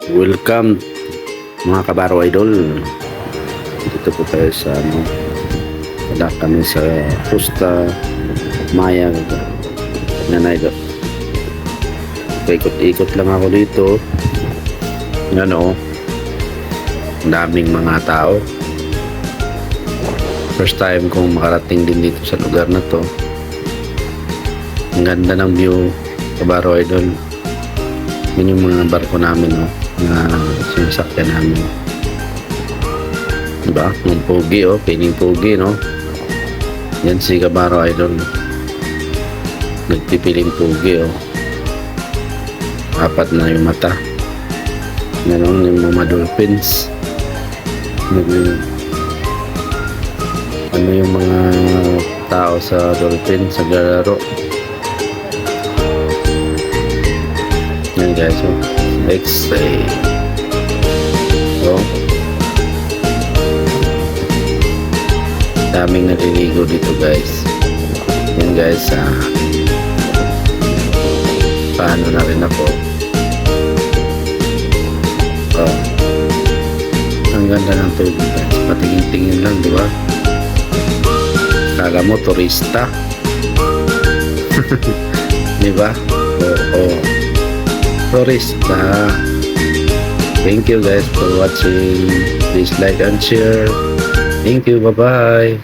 Welcome mga kabaro idol. Dito po tayo sa wala kami sa Pusta Maya na idol. Ikot-ikot lang ako dito. Ang daming mga tao. First time kong makarating din dito sa lugar na to. Ang ganda ng view, kabaro idol. Yun yung mga barko namin na sinasakyan namin, diba? Yung pogi piling pogi yan si kabaro idol, nagpipiling pogi apat na yung mata, yung mga dolphins, yung mga tao sa dolphin sa galaro. Yan guys, X-ray. Daming naliligo dito guys. Yan guys, paano na rin ako. Ang ganda ng tubig guys, patingin-tingin lang, di ba? Kala mo turista. Di ba? Turista. Thank you guys for watching. Please like and share. Thank you. Bye bye.